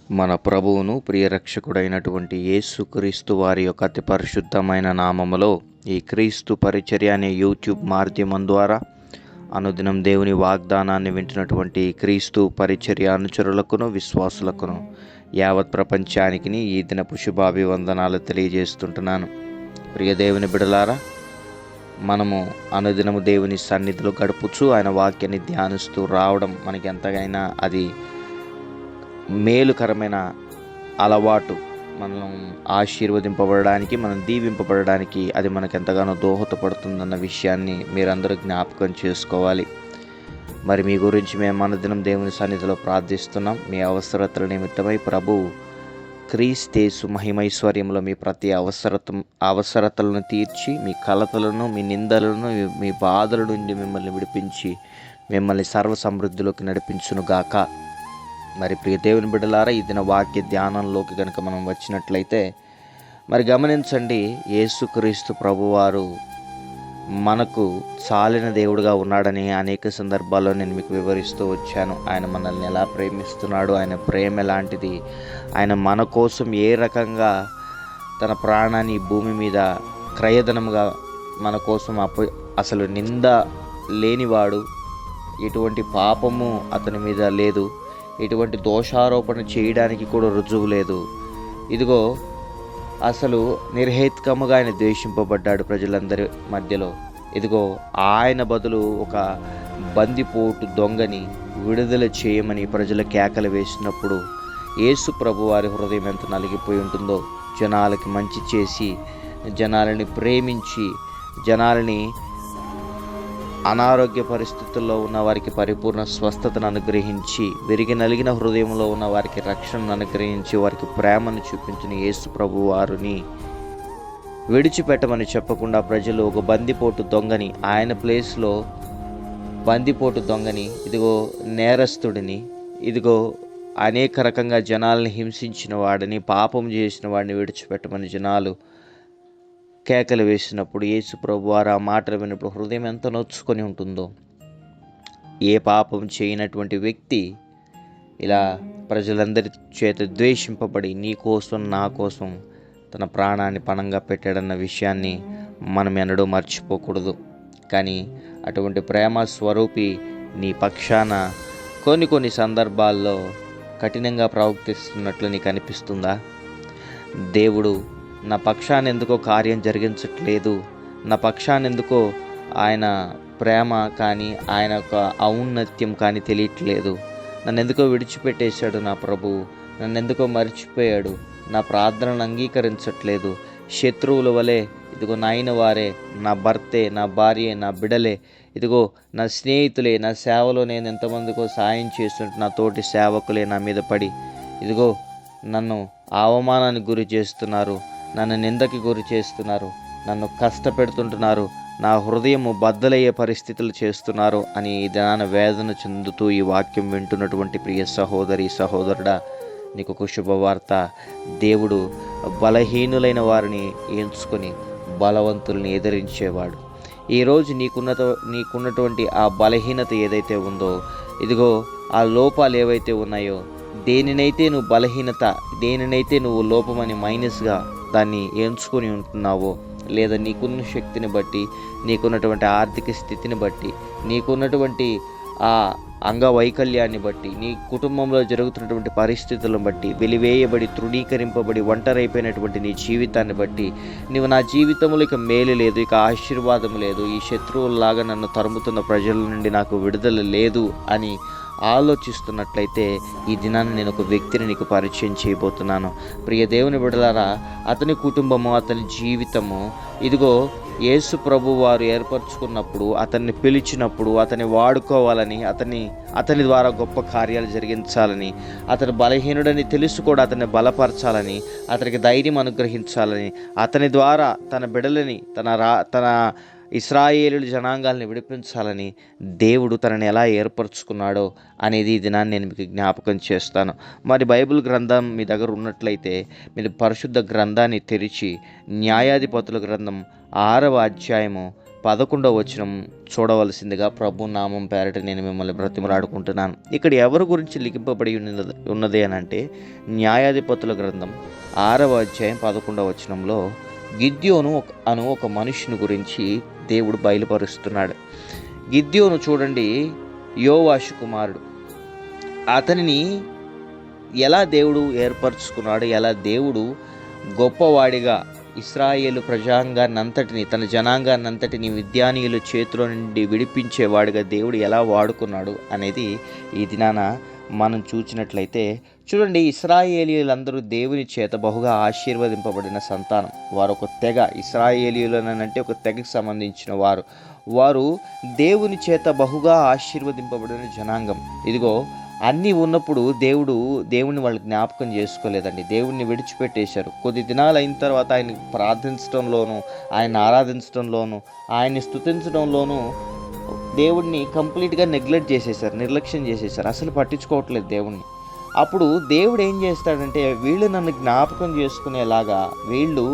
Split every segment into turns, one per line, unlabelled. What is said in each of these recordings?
మన ప్రభువును ప్రియరక్షకుడైనటువంటి యేసుక్రీస్తు వారి యొక్క అతి పరిశుద్ధమైన నామములో ఈ క్రీస్తు పరిచర్య అనే యూట్యూబ్ మాధ్యమం ద్వారా అనుదినం దేవుని వాగ్దానాన్ని వింటున్నటువంటి క్రీస్తు పరిచర్య అనుచరులకును విశ్వాసులకును యావత్ ప్రపంచానికి ఈ దినపు శుభాభివందనాలు తెలియజేస్తుంటున్నాను. ప్రియ దేవుని బిడలారా, మనము అనుదినము దేవుని సన్నిధిలో గడుపుచు ఆయన వాక్యాన్ని ధ్యానిస్తూ రావడం మనకి ఎంతగైనా అది మేలుకరమైన అలవాటు. మనం ఆశీర్వదింపబడడానికి, మనం దీవింపబడడానికి అది మనకు ఎంతగానో దోహదపడుతుందన్న విషయాన్ని మీరందరూ జ్ఞాపకం చేసుకోవాలి. మరి మీ గురించి మేము అనుదినం దేవుని సన్నిధిలో ప్రార్థిస్తున్నాం. మీ అవసరతల నిమిత్తమై ప్రభు క్రీస్తేసు మహిమైశ్వర్యంలో మీ ప్రతి అవసరతలను తీర్చి, మీ కలతలను, మీ నిందలను, మీ బాధల నుండి మిమ్మల్ని విడిపించి మిమ్మల్ని సర్వ సమృద్ధిలోకి నడిపించునుగాక. మరి ప్రియ దేవుని బిడ్డలారా, ఈ దిన వాక్య ధ్యానంలోకి కనుక మనం వచ్చినట్లయితే మరి గమనించండి, యేసుక్రీస్తు ప్రభువారు మనకు చాలిన దేవుడుగా ఉన్నాడని అనేక సందర్భాల్లో నేను మీకు వివరిస్తూ వచ్చాను. ఆయన మనల్ని ఎలా ప్రేమిస్తున్నాడు, ఆయన ప్రేమ ఎలాంటిది, ఆయన మన కోసం ఏ రకంగా తన ప్రాణాన్ని భూమి మీద క్రయధనముగా మన కోసం అసలు నింద లేనివాడు, ఎటువంటి పాపము అతని మీద లేదు, ఎటువంటి దోషారోపణ చేయడానికి కూడా రుజువు లేదు. ఇదిగో అసలు నిర్హేతుకముగా ఆయన ద్వేషింపబడ్డాడు ప్రజలందరి మధ్యలో. ఇదిగో ఆయన బదులు ఒక బందిపోటు దొంగని విడుదల చేయమని ప్రజల కేకలు వేసినప్పుడు యేసు ప్రభు వారి హృదయం ఎంత నలిగిపోయి ఉంటుందో. జనాలకి మంచి చేసి, జనాలని ప్రేమించి, జనాలని అనారోగ్య పరిస్థితుల్లో ఉన్న వారికి పరిపూర్ణ స్వస్థతను అనుగ్రహించి, విరిగి నలిగిన హృదయంలో ఉన్న వారికి రక్షణను అనుగ్రహించి, వారికి ప్రేమను చూపించిన యేసు ప్రభు వారిని విడిచిపెట్టమని చెప్పకుండా ప్రజలు ఒక బందిపోటు దొంగని, ఆయన ప్లేస్లో బందిపోటు దొంగని, ఇదిగో నేరస్తుడిని, ఇదిగో అనేక రకంగా జనాల్ని హింసించిన వాడిని, పాపం చేసిన వాడిని విడిచిపెట్టమని జనాలు కేకలు వేసినప్పుడు యేసు ప్రభు వారు ఆ మాటలు విన్నప్పుడు హృదయం ఎంత నొచ్చుకొని ఉంటుందో. ఏ పాపం చేయనటువంటి వ్యక్తి ఇలా ప్రజలందరి చేత ద్వేషింపబడి నీ కోసం, నా కోసం తన ప్రాణాన్ని పణంగా పెట్టాడన్న విషయాన్ని మనం ఎన్నడూ మర్చిపోకూడదు. కానీ అటువంటి ప్రేమ స్వరూపి నీ పక్షాన కొన్ని సందర్భాల్లో కఠినంగా ప్రవర్తిస్తున్నట్లు నీకు అనిపిస్తుందా? దేవుడు నా పక్షాన్ని ఎందుకో కార్యం జరిగించట్లేదు, నా పక్షాన్ని ఎందుకో ఆయన ప్రేమ కానీ, ఆయన యొక్క ఔన్నత్యం కానీ తెలియట్లేదు, నన్ను ఎందుకో విడిచిపెట్టేశాడు నా ప్రభువు, నన్ను ఎందుకో మర్చిపోయాడు, నా ప్రార్థనను అంగీకరించట్లేదు, శత్రువుల వలె ఇదిగో నాయన వారే, నా భర్తే, నా భార్యే, నా బిడలే, ఇదిగో నా స్నేహితులే, నా సేవలో నేను ఎంతమందికో సాయం చేస్తుంటే నా తోటి సేవకులే నా మీద పడి ఇదిగో నన్ను అవమానానికి గురి చేస్తున్నారు, నన్ను నిందకి గురి చేస్తున్నారు, నన్ను కష్టపెడుతుంటున్నారు, నా హృదయము బద్దలయ్యే పరిస్థితులు చేస్తున్నారు అని ఈ దినాన వేదన చెందుతూ ఈ వాక్యం వింటున్నటువంటి ప్రియ సహోదరి సహోదరుడా, నీకు ఒక శుభవార్త. దేవుడు బలహీనులైన వారిని ఎంచుకొని బలవంతుల్ని ఎదిరించేవాడు. ఈరోజు నీకున్నటువంటి ఆ బలహీనత ఏదైతే ఉందో, ఇదిగో ఆ లోపాలు ఏవైతే ఉన్నాయో, దేనినైతే నువ్వు బలహీనత, దేనినైతే నువ్వు లోపమని మైనస్గా దాన్ని ఎంచుకొని ఉంటున్నావో, లేదా నీకున్న శక్తిని బట్టి, నీకున్నటువంటి ఆర్థిక స్థితిని బట్టి, నీకున్నటువంటి ఆ అంగవైకల్యాన్ని బట్టి, నీ కుటుంబంలో జరుగుతున్నటువంటి పరిస్థితులను బట్టి, వెలివేయబడి తృణీకరింపబడి ఒంటరైపోయినటువంటి నీ జీవితాన్ని బట్టి నువ్వు నా జీవితంలో ఇక మేలు లేదు, ఇక ఆశీర్వాదం లేదు, ఈ శత్రువుల్లాగా నన్ను తరుముతున్న ప్రజల నుండి నాకు విడుదల లేదు అని ఆలోచిస్తున్నట్లయితే ఈ దినాన్ని నేను ఒక వ్యక్తిని నీకు పరిచయం చేయబోతున్నాను. ప్రియ దేవుని బిడ్డలారా, అతని కుటుంబము, అతని జీవితము ఇదిగో యేసు ప్రభు వారు ఏర్పరచుకున్నప్పుడు, అతన్ని పిలిచినప్పుడు, అతన్ని వాడుకోవాలని, అతని ద్వారా గొప్ప కార్యాలు జరిగించాలని, అతను బలహీనుడని తెలుసు కూడా అతన్ని బలపరచాలని, అతనికి ధైర్యం అనుగ్రహించాలని, అతని ద్వారా తన బిడ్డలని, తన ఇశ్రాయేలు జనాంగాల్ని విడిపించాలని దేవుడు తనని ఎలా ఏర్పరచుకున్నాడో అనేది ఈ దినాన్ని నేను మీకు జ్ఞాపకం చేస్తాను. మరి బైబిల్ గ్రంథం మీ దగ్గర ఉన్నట్లయితే మీరు పరిశుద్ధ గ్రంథాన్ని తెరిచి న్యాయాధిపతుల గ్రంథం 6వ అధ్యాయము 11వ వచనం చూడవలసిందిగా ప్రభు నామం పేరట నేను మిమ్మల్ని బ్రతిమలాడుకుంటున్నాను. ఇక్కడ ఎవరి గురించి లిఖింపబడి ఉన్నది అని అంటే, న్యాయాధిపతుల గ్రంథం 6వ అధ్యాయం 11వ వచనంలో గిద్యోను అను ఒక మనుషుని గురించి దేవుడు బయలుపరుస్తున్నాడు. గిద్యోను చూడండి, యోవాషు కుమారుడు. అతనిని ఎలా దేవుడు ఏర్పరచుకున్నాడు, ఎలా దేవుడు గొప్పవాడిగా ఇశ్రాయేలు ప్రజాంగాన్నంతటిని, తన జనాంగాన్నంతటిని మిద్యానీయుల చేతిలో నుండి విడిపించేవాడిగా దేవుడు ఎలా వాడుకున్నాడు అనేది ఈ దినాన మనం చూసినట్లయితే చూడండి, ఇశ్రాయేలీయులందరూ దేవుని చేత బహుగా ఆశీర్వదింపబడిన సంతానం. వారు ఒక తెగ. ఇశ్రాయేలీయులనంటే ఒక తెగకి సంబంధించిన వారు దేవుని చేత బహుగా ఆశీర్వదింపబడిన జనాంగం. ఇదిగో అన్నీ ఉన్నప్పుడు దేవుడిని వాళ్ళు జ్ఞాపకం చేసుకోలేదండి. దేవుడిని విడిచిపెట్టేశారు. కొద్ది దినాలు అయిన తర్వాత ఆయన ప్రార్థించడంలోనూ, ఆయన ఆరాధించడంలోనూ, ఆయన్ని స్తుతించడంలోనూ దేవుడిని కంప్లీట్గా నెగ్లెక్ట్ చేసేసారు, నిర్లక్ష్యం చేసేసారు. అసలు పట్టించుకోవట్లేదు దేవుణ్ణి. అప్పుడు దేవుడు ఏం చేస్తాడంటే, వీళ్ళు నన్ను జ్ఞాపకం చేసుకునేలాగా, వీళ్ళు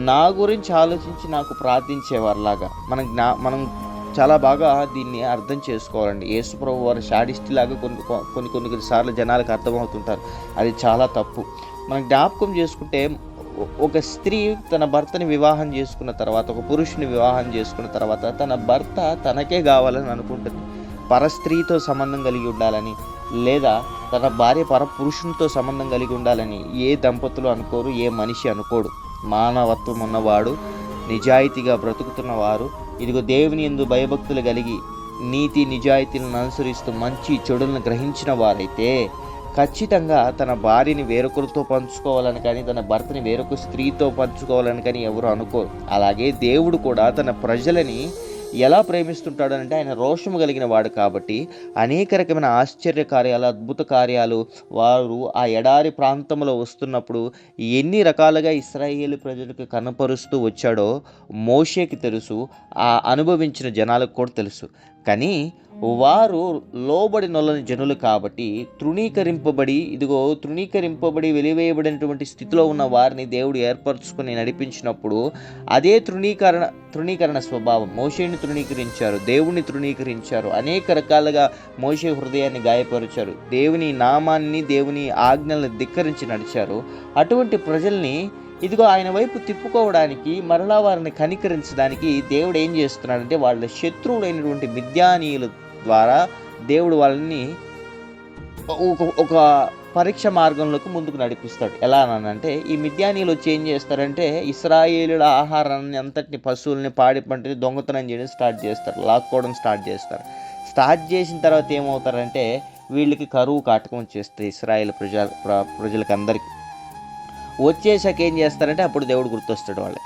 నా గురించి ఆలోచించి నాకు ప్రార్థించేవారిలాగా మనం చాలా బాగా దీన్ని అర్థం చేసుకోవాలండి. యేసుప్రభు వారు శాడిస్ట్ లాగా కొన్ని సార్లు జనాలకు అర్థమవుతుంటారు. అది చాలా తప్పు. మనం జ్ఞాపకం చేసుకుంటే, ఒక స్త్రీ తన భర్తని వివాహం చేసుకున్న తర్వాత, ఒక పురుషుని వివాహం చేసుకున్న తర్వాత తన భర్త తనకే కావాలని అనుకుంటుంది. పరస్త్రీతో సంబంధం కలిగి ఉండాలని, లేదా తన భార్య పరపురుషునితో సంబంధం కలిగి ఉండాలని ఏ దంపతులు అనుకోరు, ఏ మనిషి అనుకోడు. మానవత్వం ఉన్నవాడు, నిజాయితీగా బ్రతుకుతున్నవారు, ఇదిగో దేవుని యందు భయభక్తులు కలిగి నీతి నిజాయితీలను అనుసరిస్తూ మంచి చెడులను గ్రహించిన వారైతే ఖచ్చితంగా తన భార్యని వేరొకరితో పంచుకోవాలని కానీ, తన భర్తని వేరొక స్త్రీతో పంచుకోవాలని కానీ ఎవరు అనుకోరు. అలాగే దేవుడు కూడా తన ప్రజలని ఎలా ప్రేమిస్తుంటాడు అంటే, ఆయన రోషము కలిగిన వాడు కాబట్టి అనేక రకమైన ఆశ్చర్య కార్యాలు, అద్భుత కార్యాలు వారు ఆ ఎడారి ప్రాంతంలో వస్తున్నప్పుడు ఎన్ని రకాలుగా ఇశ్రాయేలు ప్రజలకు కనపరుస్తూ వచ్చాడో మోషేకి తెలుసు, ఆ అనుభవించిన జనాలకు కూడా తెలుసు. కానీ వారు లోబడి నొల్లని జనులు కాబట్టి తృణీకరింపబడి వెలివేయబడినటువంటి స్థితిలో ఉన్న వారిని దేవుడు ఏర్పరచుకొని నడిపించినప్పుడు అదే తృణీకరణ స్వభావం. మోషేని తృణీకరించారు, దేవుణ్ణి తృణీకరించారు, అనేక రకాలుగా మోషే హృదయాన్ని గాయపరిచారు, దేవుని నామాన్ని, దేవుని ఆజ్ఞలను ధిక్కరించి నడిచారు. అటువంటి ప్రజల్ని ఇదిగో ఆయన వైపు తిప్పుకోవడానికి, మరలా వారిని కనికరించడానికి దేవుడు ఏం చేస్తున్నాడంటే, వాళ్ళ శత్రువులైనటువంటి మిద్యానీయుల ద్వారా దేవుడు వాళ్ళని ఒక పరీక్ష మార్గంలోకి ముందుకు నడిపిస్తాడు. ఎలా అనంటే, ఈ మిద్యానీయులు వచ్చి ఏం చేస్తారంటే, ఇశ్రాయేలుల ఆహారాన్ని అంతటిని, పశువుల్ని, పాడి పంటని దొంగతనం చేయడం స్టార్ట్ చేస్తారు, లాక్కోవడం స్టార్ట్ చేసిన తర్వాత ఏమవుతారంటే, వీళ్ళకి కరువు కాటకం వచ్చేస్తుంది. ఇశ్రాయేల్ ప్రజలకు అందరికీ వచ్చేసాక ఏం చేస్తారంటే, అప్పుడు దేవుడు గుర్తొస్తాడు. వాళ్ళకి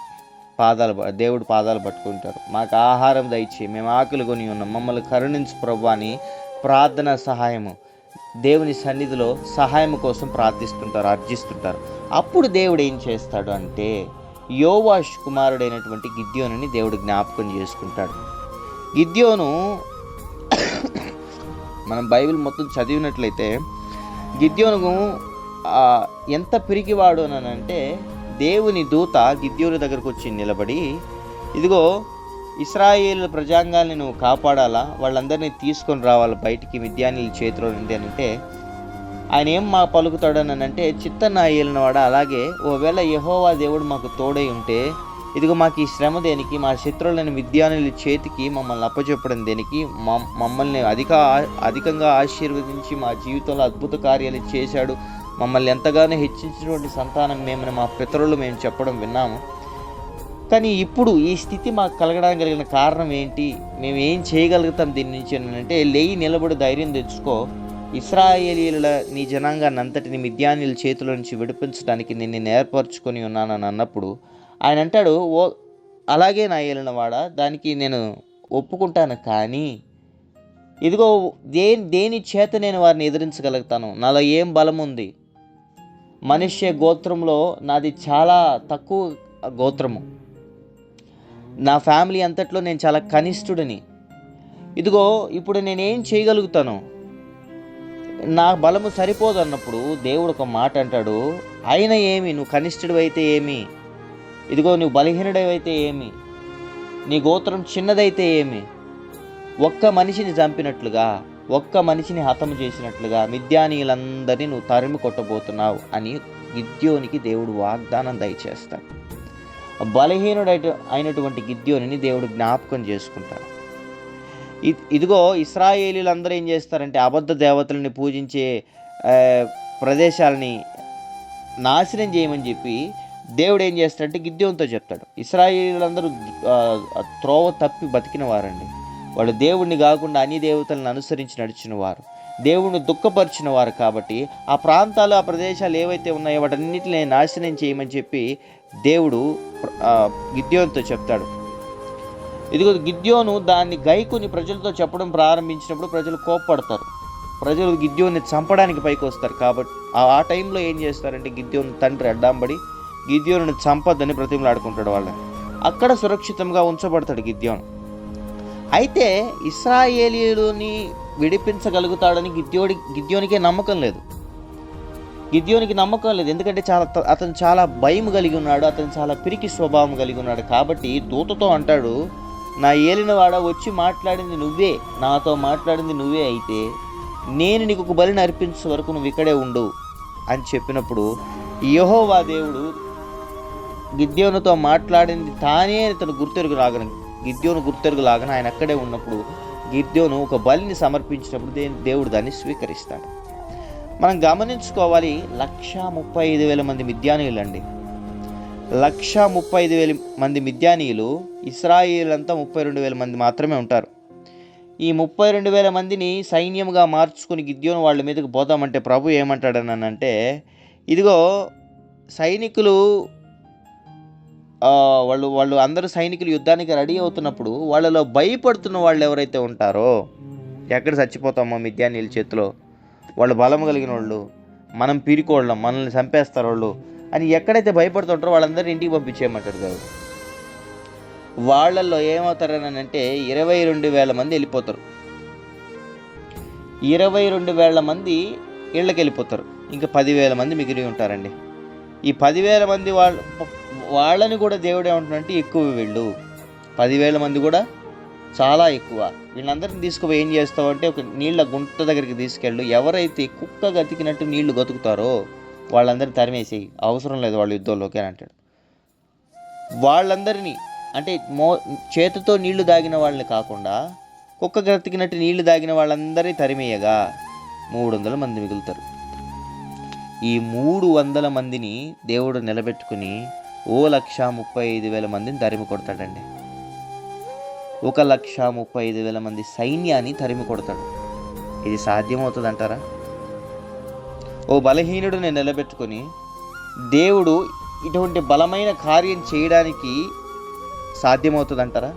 దేవుడు పాదాలు పట్టుకుంటారు. మాకు ఆహారం దయచేయి, మేము ఆకలి కొని ఉన్నాం, మమ్మల్ని కరుణించు ప్రభువా అని ప్రార్థన సహాయము, దేవుని సన్నిధిలో సహాయం కోసం ప్రార్థిస్తుంటారు, అర్జిస్తుంటారు. అప్పుడు దేవుడు ఏం చేస్తాడు అంటే, యోవాషు కుమారుడైనటువంటి గిద్యోనుని దేవుడు జ్ఞాపకం చేసుకుంటాడు. గిద్యోను మనం బైబిల్ మొత్తం చదివినట్లయితే గిద్యోను ఎంత పిరికివాడు అని అంటే, దేవుని దూత గిద్యోను దగ్గరకు వచ్చి నిలబడి, ఇదిగో ఇశ్రాయేలు ప్రజాంగాల్ని నువ్వు కాపాడాలా, వాళ్ళందరినీ తీసుకొని రావాలి బయటికి మిద్యానీయుల చేతిలో నుండి అని అంటే, ఆయన ఏం పలుకుతాడని అంటే, చిత్తన్న ఏలినవాడా, అలాగే ఒకవేళ యెహోవా దేవుడు మాకు తోడై ఉంటే, ఇదిగో మాకు ఈ శ్రమ దేనికి, మా శత్రువులని మిద్యానీయుల చేతికి మమ్మల్ని అప్పచెప్పడం దేనికి, మమ్మల్ని అధికంగా ఆశీర్వదించి మా జీవితంలో అద్భుత కార్యాలు చేశాడు, మమ్మల్ని ఎంతగానో హెచ్చించినటువంటి సంతానం మేమని మా పితరులు మేము చెప్పడం విన్నాము. కానీ ఇప్పుడు ఈ స్థితి మాకు కలగడానికి కలిగిన కారణం ఏంటి, మేము ఏం చేయగలుగుతాం దీని నుంచి అంటే, లేయి నిలబడి ధైర్యం తెచ్చుకో, ఇశ్రాయేలీయుల నీ జనాంగాన్ని అంతటిని మిద్యానీయుల చేతుల నుంచి విడిపించడానికి నేను ఏర్పరచుకొని ఉన్నానని అన్నప్పుడు ఆయన అంటాడు, అలాగే నా ఏలినవాడా, దానికి నేను ఒప్పుకుంటాను. కానీ ఇదిగో దేని చేత నేను వారిని ఎదిరించగలుగుతాను, నాలో ఏం బలం ఉంది, మనుష్య గోత్రంలో నాది చాలా తక్కువ గోత్రము, నా ఫ్యామిలీ అంతట్లో నేను చాలా కనిష్ఠుడిని, ఇదిగో ఇప్పుడు నేనేం చేయగలుగుతాను, నా బలము సరిపోదు అన్నప్పుడు దేవుడు ఒక మాట అంటాడు, అయినా ఏమి, నువ్వు కనిష్ఠుడు అయితే ఏమి, ఇదిగో నువ్వు బలహీనుడైతే ఏమి, నీ గోత్రం చిన్నదైతే ఏమి, ఒక్క మనిషిని చంపినట్లుగా, ఒక్క మనిషిని హతము చేసినట్లుగా మిద్యానీయులందరినీ నువ్వు తరిమి కొట్టబోతున్నావు అని గిద్యోనికి దేవుడు వాగ్దానం దయచేస్తాడు. అయినటువంటి గిద్యోనిని దేవుడు జ్ఞాపకం చేసుకుంటాడు. ఇదిగో ఇశ్రాయేలీలందరూ ఏం చేస్తారంటే అబద్ధ దేవతలని పూజించే ప్రదేశాలని నాశనం చేయమని చెప్పి దేవుడు ఏం చేస్తాడంటే గిద్యోనితో చెప్తాడు. ఇశ్రాయేలీలందరూ త్రోవ తప్పి బతికిన వారండి. వాళ్ళు దేవుణ్ణి కాకుండా అన్ని దేవతలను అనుసరించి నడిచిన వారు, దేవుణ్ణి దుఃఖపరిచిన వారు. కాబట్టి ఆ ప్రాంతాలు, ఆ ప్రదేశాలు ఏవైతే ఉన్నాయో వాటన్నిటిని నాశనం చేయమని చెప్పి దేవుడు గిద్యోనుతో చెప్తాడు. ఇదిగో గిద్యోను దాన్ని గైకుని ప్రజలతో చెప్పడం ప్రారంభించినప్పుడు ప్రజలు కోప్పడతారు. ప్రజలు గిద్యోన్ని చంపడానికి పైకి వస్తారు. కాబట్టి ఆ టైంలో ఏం చేస్తారంటే గిద్యోను తండ్రి అడ్డంబడి గిద్యోనుని చంపద్దని ప్రతిమలాడుకుంటాడు. వాళ్ళని అక్కడ సురక్షితంగా ఉంచబడతాడు గిద్యోను. అయితే ఇశ్రాయేలీయులని విడిపించగలుగుతాడని గిద్యోనికే నమ్మకం లేదు. ఎందుకంటే అతను చాలా భయం కలిగి ఉన్నాడు. అతను చాలా పిరికి స్వభావం కలిగి ఉన్నాడు. కాబట్టి దూతతో అంటాడు, నా ఏలినవాడ వచ్చి మాట్లాడింది నువ్వే, నాతో మాట్లాడింది నువ్వే, అయితే నేను నీకు ఒక బలిని అర్పించే వరకు నువ్వు ఇక్కడే ఉండు అని చెప్పినప్పుడు యెహోవా దేవుడు గిద్యోనుతో మాట్లాడింది తానే తను గిద్యోను గుర్తెరుగులాగన ఆయన అక్కడే ఉన్నప్పుడు గిద్యోను ఒక బలిని సమర్పించినప్పుడు దేవుడు దాన్ని స్వీకరిస్తాడు. మనం గమనించుకోవాలి, 135,000 మంది మిద్యానీయులు అండి. 135,000 మంది మిద్యానీయులు, ఇశ్రాయేలంతా 32,000 మంది మాత్రమే ఉంటారు. ఈ 32,000 మందిని సైన్యంగా మార్చుకుని గిద్యోను వాళ్ళ మీదకి పోతామంటే ప్రభు ఏమంటాడనంటే, ఇదిగో సైనికులు వాళ్ళు అందరూ సైనికులు యుద్ధానికి రెడీ అవుతున్నప్పుడు వాళ్ళలో భయపడుతున్న వాళ్ళు ఎవరైతే ఉంటారో, ఎక్కడ చచ్చిపోతామో మిద్యానీయుల చేతిలో, వాళ్ళు బలం కలిగిన వాళ్ళు, మనం పీరికోళ్ళం, మనల్ని చంపేస్తారు వాళ్ళు అని ఎక్కడైతే భయపడుతుంటారో వాళ్ళందరినీ ఇంటికి పంపించేయమంటాడు దేవుడు. వాళ్ళల్లో ఏమవుతారని అంటే 22,000 మంది వెళ్ళిపోతారు. 22,000 మంది ఇళ్ళకి వెళ్ళిపోతారు. ఇంకా 10,000 మంది మిగిలి ఉంటారండి. ఈ 10,000 మంది వాళ్ళని కూడా దేవుడు ఏమంటున్నాడంటే ఎక్కువ వీళ్ళు 10,000 మంది కూడా చాలా ఎక్కువ. వీళ్ళందరినీ తీసుకుపోయి ఏం చేస్తావంటే ఒక నీళ్ళ గుంట దగ్గరికి తీసుకెళ్ళు, ఎవరైతే కుక్క గతికినట్టు నీళ్లు గతుకుతారో వాళ్ళందరినీ తరిమేసి, అవసరం లేదు వాళ్ళు యుద్ధంలోకి అని అంటాడు. వాళ్ళందరినీ అంటే చేతితో నీళ్లు దాగిన వాళ్ళని కాకుండా కుక్క గతికినట్టు నీళ్లు దాగిన వాళ్ళందరినీ తరిమేయగా 300 మంది మిగులుతారు. ఈ 300 మందిని దేవుడు నిలబెట్టుకుని 1,35,000 మందిని తరిమి కొడతాడండి. 1,35,000 మంది సైన్యాన్ని తరిమి కొడతాడు. ఇది సాధ్యమవుతుంది అంటారా? ఓ బలహీనుడిని నిలబెట్టుకొని దేవుడు ఇటువంటి బలమైన కార్యం చేయడానికి సాధ్యమవుతుంది అంటారా?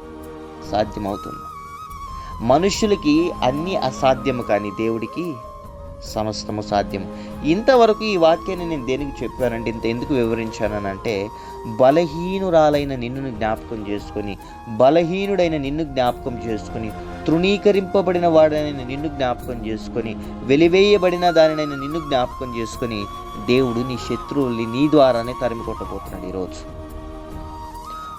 సాధ్యమవుతుంది. మనుషులకి అన్నీ అసాధ్యము, కానీ దేవుడికి సమస్తము సాధ్యం. ఇంతవరకు ఈ వాక్యాన్ని నేను దేనికి చెప్పానంటే, ఎందుకు వివరించానంటే, బలహీనురాలైన నిన్ను జ్ఞాపకం చేసుకొని, బలహీనుడైన నిన్ను జ్ఞాపకం చేసుకొని, తృణీకరింపబడిన వాడైన నిన్ను జ్ఞాపకం చేసుకొని, వెలివేయబడిన దానినైనా నిన్ను జ్ఞాపకం చేసుకొని దేవుడు నీ శత్రువుల్ని నీ ద్వారానే తరిమి కొట్టబోతున్నాడు. ఈరోజు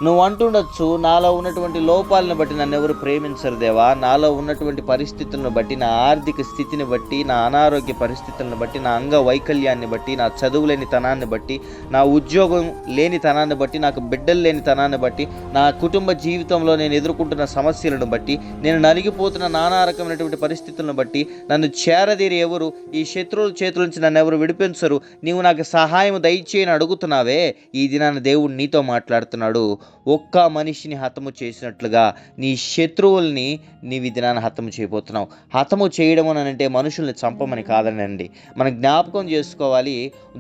నువ్వు అంటుండొచ్చు, నాలో ఉన్నటువంటి లోపాలను బట్టి నన్ను ఎవరు ప్రేమించరు దేవా, నాలో ఉన్నటువంటి పరిస్థితులను బట్టి, నా ఆర్థిక స్థితిని బట్టి, నా అనారోగ్య పరిస్థితులను బట్టి, నా అంగ వైకల్యాన్ని బట్టి, నా చదువు లేని తనాన్ని బట్టి, నా ఉద్యోగం లేని తనాన్ని బట్టి, నాకు బిడ్డలు లేని తనాన్ని బట్టి, నా కుటుంబ జీవితంలో నేను ఎదుర్కొంటున్న సమస్యలను బట్టి, నేను నలిగిపోతున్న నానా రకమైనటువంటి పరిస్థితులను బట్టి నన్ను చేరదీరి ఎవరు, ఈ శత్రువుల చేతుల నుంచి నన్ను ఎవరు విడిపించరు, నీవు నాకు సహాయం దయచేయని అడుగుతున్నావే. ఈ దినాన దేవుడు నీతో మాట్లాడుతున్నాడు. ఒక్క మనిషిని హతము చేసినట్లుగా నీ శత్రువుల్ని నీవు ఈ దినాన్ని హతము చేయబోతున్నావు. హతము చేయడం అని అంటే మనుషుల్ని చంపమని కాదనండి. మనం జ్ఞాపకం చేసుకోవాలి,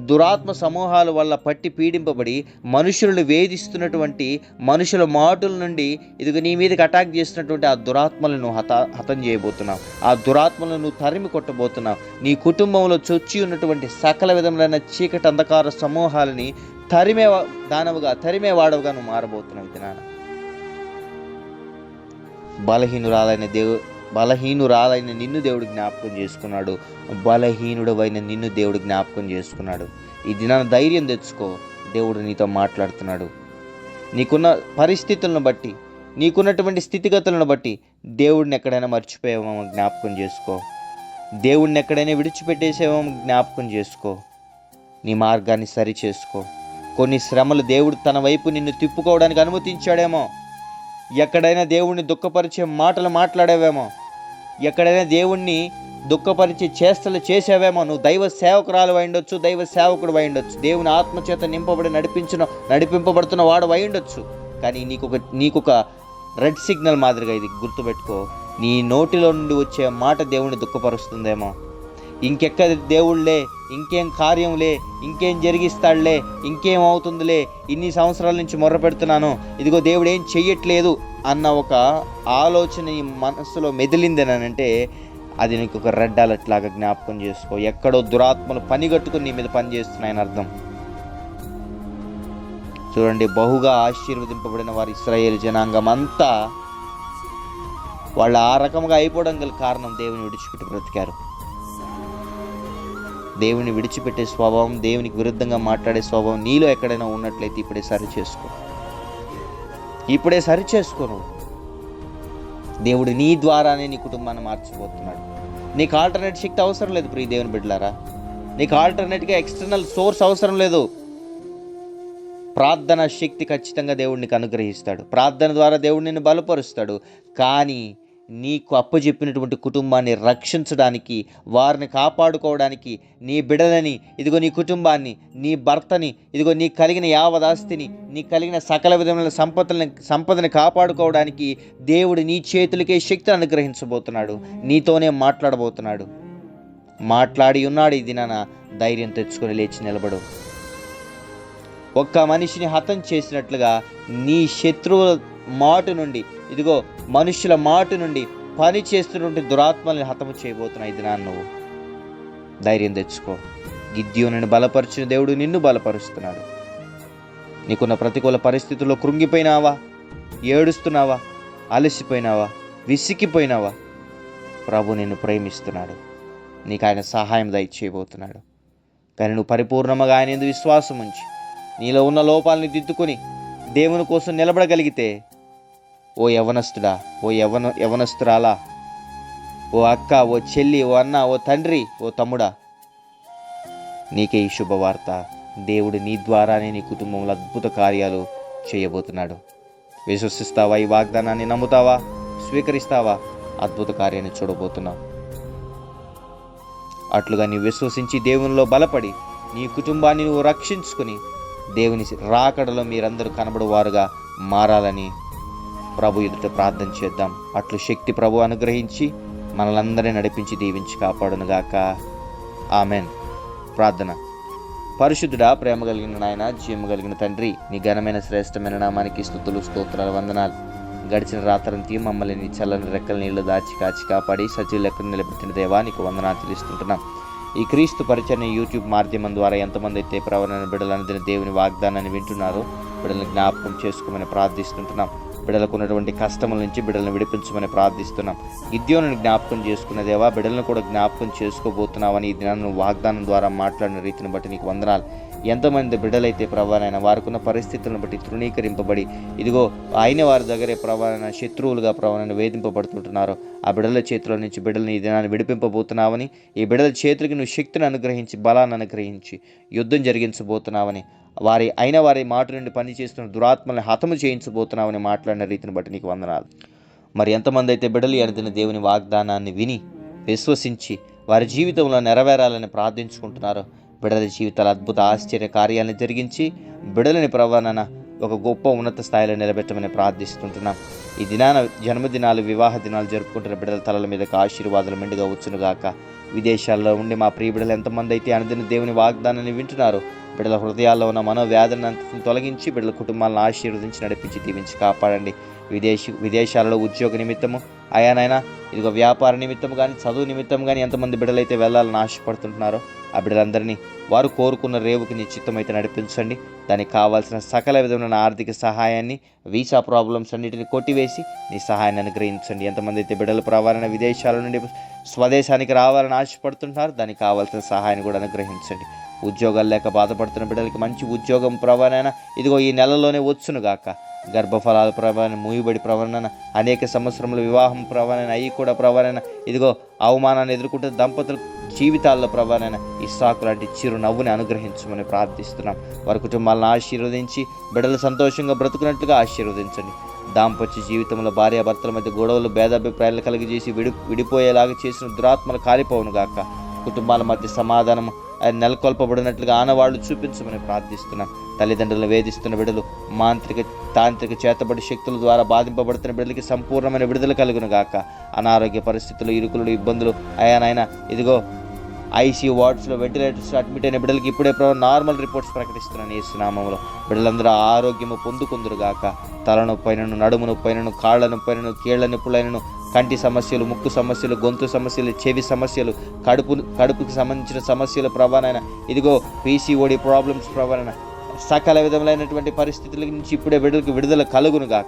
దురాత్మ సమూహాల వల్ల పట్టి పీడింపబడి మనుషులను వేధిస్తున్నటువంటి మనుషుల మాటల నుండి ఇదిగో నీ మీదకి అటాక్ చేస్తున్నటువంటి ఆ దురాత్మలను నువ్వు హతం చేయబోతున్నావు. ఆ దురాత్మలను నువ్వు తరిమి కొట్టబోతున్నావు. నీ కుటుంబంలో చొచ్చి ఉన్నటువంటి సకల విధములైన చీకటి అంధకార సమూహాలని తరిమే వాడవుగా నువ్వు మారబోతున్నావు. దినాన బలహీనురాలైన నిన్ను దేవుడు జ్ఞాపకం చేసుకున్నాడు. బలహీనుడవైన నిన్ను దేవుడు జ్ఞాపకం చేసుకున్నాడు. ఈ దినాన ధైర్యం తెచ్చుకో. దేవుడు నీతో మాట్లాడుతున్నాడు. నీకున్న పరిస్థితులను బట్టి, నీకున్నటువంటి స్థితిగతులను బట్టి దేవుడిని ఎక్కడైనా మర్చిపోయావేమో జ్ఞాపకం చేసుకో. దేవుడిని ఎక్కడైనా విడిచిపెట్టేసేవేమో జ్ఞాపకం చేసుకో. నీ మార్గాన్ని సరి చేసుకో. కొన్ని శ్రమలు దేవుడు తన వైపు నిన్ను తిప్పుకోవడానికి అనుమతించాడేమో. ఎక్కడైనా దేవుణ్ణి దుఃఖపరిచే మాటలు మాట్లాడేవేమో. ఎక్కడైనా దేవుణ్ణి దుఃఖపరిచే చేష్టలు చేసేవేమో. నువ్వు దైవ సేవకురాలు అయిండొచ్చు, దైవ సేవకుడు అయిండొచ్చు, దేవుని ఆత్మచేత నడిపింపబడుతున్న వాడు అయిండొచ్చు. కానీ నీకొక రెడ్ సిగ్నల్ మాదిరిగా ఇది గుర్తుపెట్టుకో. నీ నోటిలో నుండి వచ్చే మాట దేవుణ్ణి దుఃఖపరుస్తుందేమో. ఇంకెక్కడ దేవుళ్ళే, ఇంకేం కార్యంలే, ఇంకేం జరిగిస్తాడులే, ఇంకేం అవుతుందిలే, ఇన్ని సంవత్సరాల నుంచి మొర్ర పెడుతున్నాను, ఇదిగో దేవుడు ఏం చెయ్యట్లేదు అన్న ఒక ఆలోచన నీ మనసులో మెదిలిందేనంటే అది నీకు ఒక రెడ్ అలర్ట్ లాగా జ్ఞాపకం చేసుకో. ఎక్కడో దురాత్మలు పనిగట్టుకుని నీ మీద పని చేస్తున్నాయని అర్థం. చూడండి, బహుగా ఆశీర్వదింపబడిన వారు ఇశ్రాయేలు జనాంగం అంతా వాళ్ళు ఆ రకంగా అయిపోవడం గల కారణం దేవుని విడిచిపెట్టి బ్రతికారు. దేవుని విడిచిపెట్టే స్వభావం, దేవునికి విరుద్ధంగా మాట్లాడే స్వభావం నీలో ఎక్కడైనా ఉన్నట్లయితే ఇప్పుడే సరి చేసుకో. నువ్వు దేవుడు నీ ద్వారానే నీ కుటుంబాన్ని మార్చిపోతున్నాడు. నీకు ఆల్టర్నేట్ శక్తి అవసరం లేదు ప్రియ దేవుని బిడ్డలారా. నీకు ఆల్టర్నేట్గా ఎక్స్టర్నల్ సోర్స్ అవసరం లేదు. ప్రార్థన శక్తి ఖచ్చితంగా దేవుడికి అనుగ్రహిస్తాడు. ప్రార్థన ద్వారా దేవుడు నిన్ను బలపరుస్తాడు. కానీ నీకు అప్పచెప్పినటువంటి కుటుంబాన్ని రక్షించడానికి, వారిని కాపాడుకోవడానికి, నీ బిడ్డలని, ఇదిగో నీ కుటుంబాన్ని, నీ భర్తని, ఇదిగో నీకు కలిగిన యావదాస్తిని, నీకు కలిగిన సకల విధమైన సంపదని కాపాడుకోవడానికి దేవుడు నీ చేతులకే శక్తిని అనుగ్రహించబోతున్నాడు. నీతోనే మాట్లాడబోతున్నాడు. మాట్లాడి ఉన్నాడు. ఈ దినాన ధైర్యం తెచ్చుకొని లేచి నిలబడు. ఒక్క మనిషిని హతం చేసినట్లుగా నీ శత్రువుల మాటు నుండి, ఇదిగో మనుషుల మాటు నుండి పని చేస్తున్నటువంటి దురాత్మల్ని హతము చేయబోతున్నా. ఇది నువ్వు ధైర్యం తెచ్చుకో. గిద్యోనుని బలపరిచిన దేవుడు నిన్ను బలపరుస్తున్నాడు. నీకున్న ప్రతికూల పరిస్థితుల్లో కృంగిపోయినావా, ఏడుస్తున్నావా, అలసిపోయినావా, విసిగిపోయినావా, ప్రభు నిన్ను ప్రేమిస్తున్నాడు. నీకు ఆయన సహాయం దయచేయబోతున్నాడు. కానీ నువ్వు పరిపూర్ణంగా ఆయన యందు విశ్వాసం ఉంచి నీలో ఉన్న లోపాలని దిద్దుకొని దేవుని కోసం నిలబడగలిగితే, ఓ యవనస్తుడా, ఓ యవనస్తురాలా, ఓ అక్క, ఓ చెల్లి, ఓ అన్న, ఓ తండ్రి, ఓ తమ్ముడా, నీకే ఈ శుభవార్త. దేవుడు నీ ద్వారానే నీ కుటుంబంలో అద్భుత కార్యాలు చేయబోతున్నాడు. విశ్వసిస్తావా? ఈ వాగ్దానాన్ని నమ్ముతావా? స్వీకరిస్తావా? అద్భుత కార్యాన్ని చూడబోతున్నావు. అట్లుగా నీవు విశ్వసించి దేవునిలో బలపడి నీ కుటుంబాన్ని నువ్వు రక్షించుకుని దేవుని రాకడలో మీరందరూ కనబడువారుగా మారాలని ప్రభు ఎదుట ప్రార్థన చేద్దాం. అట్లు శక్తి ప్రభు అనుగ్రహించి మనలందరినీ నడిపించి దీవించి కాపాడునుగాక. ఆమెన్. ప్రార్థన. పరిశుద్ధుడా, ప్రేమ కలిగిన నాయన, జీవము కలిగిన తండ్రి, నీ ఘనమైన శ్రేష్టమైన నామానికి స్తుతులు, స్తోత్రాలు, వందనాలు. గడిచిన రాత్రంతి మమ్మల్ని నీ చల్లని రెక్కల నీళ్లు దాచి కాచి కాపాడి సజీవ లెక్కను నిలబెట్టిన దేవా, నీకు వందనాలు తెలుస్తుంటున్నాం. ఈ క్రీస్తు పరిచర్య యూట్యూబ్ మాధ్యమం ద్వారా ఎంతమంది అయితే ప్రవరణ బిడ్డలన్నదిన దేవుని వాగ్దానాన్ని వింటున్నారో బిడ్డలను జ్ఞాపకం చేసుకోమని ప్రార్థిస్తుంటున్నాం. బిడ్డలకు ఉన్నటువంటి కష్టముల నుంచి బిడ్డలను విడిపించమని ప్రార్థిస్తున్నాం. గిద్యోనుని జ్ఞాపకం చేసుకున్న దేవా, బిడ్డలను కూడా జ్ఞాపకం చేసుకోబోతున్నావని ఈ దినాన్ని వాగ్దానం ద్వారా మాట్లాడిన రీతిని బట్టి నీకు వందనాలు. ఎంతమంది బిడ్డలైతే ప్రభానైనా వారికున్న పరిస్థితులను బట్టి తృణీకరింపబడి, ఇదిగో అయిన వారి దగ్గరే ప్రభానైనా శత్రువులుగా ప్రభానైనా వేధింపబడుతుంటున్నారో ఆ బిడ్డల చేతుల నుంచి బిడ్డలను ఈ దినాన్ని విడిపింపబోతున్నావని, ఈ బిడ్డల చేతులకి నువ్వు శక్తిని అనుగ్రహించి, బలాన్ని అనుగ్రహించి యుద్ధం జరిగించబోతున్నావని, వారి మాట నుండి పనిచేస్తున్న దురాత్మల్ని హతము చేయించబోతున్నావని మాట్లాడిన రీతిని బట్టి నీకు వందనాలు. మరి ఎంతమంది అయితే బిడ్డలు ఎనదిన దేవుని వాగ్దానాన్ని విని విశ్వసించి వారి జీవితంలో నెరవేరాలని ప్రార్థించుకుంటున్నారో బిడ్డల జీవితాల అద్భుత ఆశ్చర్య కార్యాలను జరిగించి బిడ్డలని ప్రవణన ఒక గొప్ప ఉన్నత స్థాయిలో నిలబెట్టమని ప్రార్థిస్తుంటున్నాం. ఈ దినాన జన్మదినాలు, వివాహ దినాలు జరుపుకుంటున్న బిడ్డల తలల మీదకి ఆశీర్వాదాలు మెండుగా వచ్చునుగాక. విదేశాల్లో ఉండి మా ప్రియ బిడ్డలు ఎంతమంది అయితే అనుదిన దేవుని వాగ్దానాన్ని వింటున్నారో బిడ్డల హృదయాల్లో ఉన్న మనోవ్యాధులను అంతటిని తొలగించి బిడ్డల కుటుంబాలను ఆశీర్వదించి నడిపించి దీవించి కాపాడండి. విదేశాలలో ఉద్యోగ నిమిత్తము అయానైనా, ఇదిగో వ్యాపార నిమిత్తం కానీ, చదువు నిమిత్తం కానీ ఎంతమంది బిడ్డలైతే వెళ్ళాలని ఆశపడుతుంటున్నారో ఆ బిడ్డలందరినీ వారు కోరుకున్న రేవుకి నీ చిత్తమైతే నడిపించండి. దానికి కావాల్సిన సకల విధమైన ఆర్థిక సహాయాన్ని, వీసా ప్రాబ్లమ్స్ అన్నిటిని కొట్టివేసి నీ సహాయాన్ని అనుగ్రహించండి. ఎంతమంది అయితే బిడ్డలు ప్రవారణ విదేశాల నుండి స్వదేశానికి రావాలని ఆశపడుతుంటున్నారు, దానికి కావాల్సిన సహాయాన్ని కూడా అనుగ్రహించండి. ఉద్యోగాలు లేక బాధపడుతున్న బిడ్డలకి మంచి ఉద్యోగం ప్రవాణైనా ఇదిగో ఈ నెలలోనే వచ్చునుగాక. గర్భఫలాల ప్రభావం, మూయబడి ప్రవరణ, అనేక సంవత్సరముల వివాహం ప్రవరణ అయ్యి కూడా ప్రవరణ ఇదిగో అవమానాన్ని ఎదుర్కొంటే దంపతుల జీవితాల్లో ప్రభావైన ఇస్సాకు లాంటి చిరు నవ్వుని అనుగ్రహించమని ప్రార్థిస్తున్నాం. వారి కుటుంబాలను ఆశీర్వదించి బిడ్డలు సంతోషంగా బ్రతుకున్నట్లుగా ఆశీర్వదించండి. దాంపత్య జీవితంలో భార్యాభర్తల మధ్య గొడవలు, భేదాభిప్రాయాలు కలిగజేసి విడిపోయేలాగా చేసిన దురాత్మలు కాలిపోవును గాక. కుటుంబాల మధ్య సమాధానం నెలకొల్పబడినట్లుగా ఆనవాళ్లు చూపించమని ప్రార్థిస్తున్నాం. తల్లిదండ్రులను వేధిస్తున్న బిడ్డలు, మాంత్రిక తాంత్రిక చేతబడి శక్తుల ద్వారా బాధింపబడుతున్న బిడ్డలకి సంపూర్ణమైన విడుదల కలుగును గాక. అనారోగ్య పరిస్థితులు, ఇరుకులు, ఇబ్బందులు అయానైనా ఇదిగో ఐసీయూ వార్డ్స్లో వెంటిలేటర్స్ అడ్మిట్ అయిన బిడ్డలకి ఇప్పుడే నార్మల్ రిపోర్ట్స్ ప్రకటిస్తున్నాను యేసు నామములో. బిడ్డలందరూ ఆరోగ్యము పొందుకుందురుగాక. తలనొప్పైనను, నడుము నొప్పైనను, కాళ్ల నొప్పైనను, కీళ్ల నొప్పులైనను, కంటి సమస్యలు, ముక్కు సమస్యలు, గొంతు సమస్యలు, చెవి సమస్యలు, కడుపుకి సంబంధించిన సమస్యల ప్రభావైన ఇదిగో పీసీఓడి ప్రాబ్లమ్స్ ప్రభావైన సకల విధములైనటువంటి పరిస్థితుల నుంచి ఇప్పుడే బిడ్డలకు విడుదల కలుగును గాక.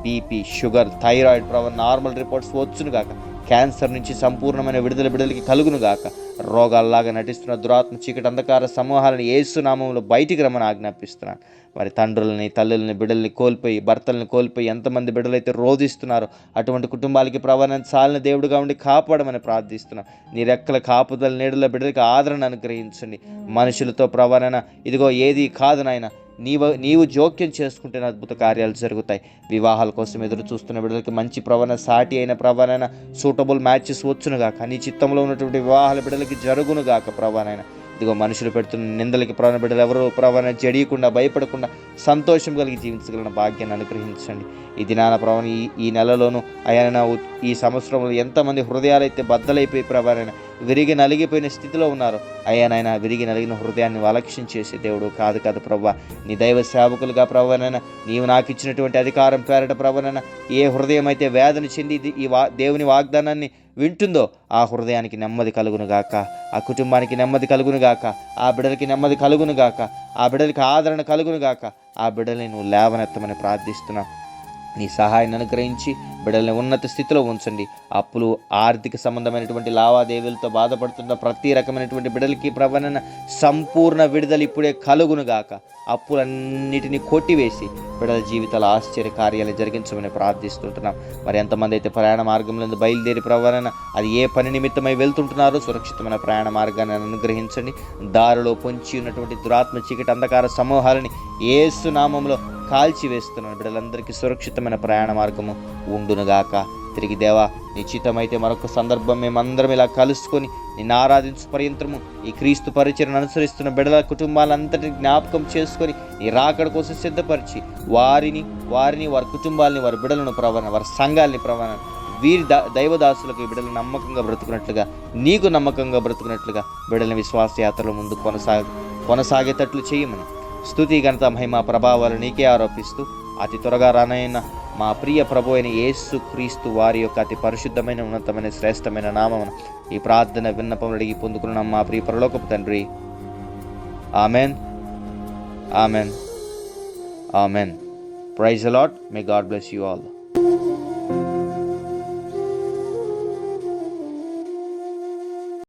బీపీ, షుగర్, థైరాయిడ్ ప్రభావం నార్మల్ రిపోర్ట్స్ వచ్చును గాక. క్యాన్సర్ నుంచి సంపూర్ణమైన విడుదల బిడ్డలకి కలుగును గాక. రోగాల్లాగా నటిస్తున్న దురాత్మ చీకటి అంధకార సమూహాలను యేసు నామములో బయటికి రమ్మని ఆజ్ఞాపిస్తున్నాను. మరి తండ్రులని, తల్లులని, బిడ్డల్ని కోల్పోయి, భర్తల్ని కోల్పోయి ఎంతమంది బిడ్డలైతే రోధిస్తున్నారో అటువంటి కుటుంబాలకి చాలిన దేవుడుగా ఉండి కాపాడమని ప్రార్థిస్తున్నాం. నీ రెక్కల కాపుదల నీడల బిడ్డలకి ఆదరణ అనుగ్రహించండి. మనుషులతో ప్రవరణ ఇదిగో ఏది కాదు నాయన, నీవు జోక్యం చేసుకుంటే అద్భుత కార్యాలు జరుగుతాయి. వివాహాల కోసం ఎదురు చూస్తున్న బిడ్డలకి మంచి ప్రవణ, సాటి అయిన ప్రవణ, సూటబుల్ మ్యాచెస్ వచ్చునుగాక. నీ చిత్తంలో ఉన్నటువంటి వివాహాల బిడ్డలకి జరుగునుగాక. ప్రవణైన ఇదిగో మనుషులు పెడుతున్న నిందలకి ప్రవణ బిడ్డలు ఎవరు ప్రవణ జడియకుండా, భయపడకుండా, సంతోషం కలిగి జీవించగలిగిన భాగ్యాన్ని అనుగ్రహించండి. ఈ దినాన ప్రవణ ఈ నెలలోనూ అయన ఈ సంవత్సరంలో ఎంతమంది హృదయాలైతే బద్దలైపోయి ప్రవణ విరిగి నలిగిపోయిన స్థితిలో ఉన్నారు. అయ్యానైనా విరిగి నలిగిన హృదయాన్ని అలక్ష్యం చేసే దేవుడు కాదు ప్రభా. నీ దైవ సేవకులుగా ప్రభానైనా నీవు నాకు ఇచ్చినటువంటి అధికారం పేరట ప్రభానైనా ఏ హృదయం అయితే వేదన చెంది ఈ దేవుని వాగ్దానాన్ని వింటుందో ఆ హృదయానికి నెమ్మది కలుగునుగాక. ఆ కుటుంబానికి నెమ్మది కలుగునుగాక. ఆ బిడ్డలకి నెమ్మది కలుగునుగాక. ఆ బిడ్డలకి ఆదరణ కలుగునుగాక. ఆ బిడ్డల్ని నువ్వు లేవనెత్తమని ప్రార్థిస్తున్నావు. నీ సహాయాన్ని అనుగ్రహించి బిడ్డల్ని ఉన్నత స్థితిలో ఉంచండి. అప్పులు, ఆర్థిక సంబంధమైనటువంటి లావాదేవీలతో బాధపడుతున్న ప్రతి రకమైనటువంటి బిడ్డలకి ప్రవణ సంపూర్ణ విడుదల ఇప్పుడే కలుగునుగాక. అప్పులన్నిటినీ కొట్టివేసి బిడ్డల జీవితాల ఆశ్చర్య కార్యాలు జరిగించమని ప్రార్థిస్తుంటున్నాం. మరి ఎంతమంది అయితే ప్రయాణ మార్గంలో బయలుదేరి ప్రవణ అది ఏ పని నిమిత్తమై వెళ్తుంటున్నారో సురక్షితమైన ప్రయాణ మార్గాన్ని అనుగ్రహించండి. దారిలో పొంచి ఉన్నటువంటి దురాత్మ చీకటి అంధకార సమూహాలని యేసు నామములో కాల్చివేస్తున్నాను. బిడ్డలందరికీ సురక్షితమైన ప్రయాణ మార్గము ఉండునుగాక. తిరిగి దేవా నీ చిత్తమైతే మరొక సందర్భం మేమందరం ఇలా కలుసుకొని నిన్ను ఆరాధించు పర్యంతరము ఈ క్రీస్తు పరిచయను అనుసరిస్తున్న బిడ్డల కుటుంబాలంతటిని జ్ఞాపకం చేసుకొని నీ రాకడ కోసం సిద్ధపరిచి వారిని వారి కుటుంబాలని, వారి బిడ్డలను ప్రవణ, వారి సంఘాలని ప్రవణ, వీరి దైవదాసులకు బిడ్డలు నమ్మకంగా బ్రతుకున్నట్లుగా, నీకు నమ్మకంగా బ్రతుకున్నట్లుగా బిడ్డల విశ్వాసయాత్రలో ముందు కొనసాగేటట్లు చేయమని స్తుతి, ఘనత, మహిమ, ప్రభావాలు నీకే ఆరోపిస్తూ అతి త్వరగా రానైన మా ప్రియ ప్రభు అయిన యేసు క్రీస్తు వారి యొక్క అతి పరిశుద్ధమైన, ఉన్నతమైన, శ్రేష్టమైన నామమున ఈ ప్రార్థన విన్నపములు అడిగి పొందుకున్నాం మా ప్రియ పరలోకపు తండ్రి. Amen, amen, amen. Praise the lord. May God bless you all.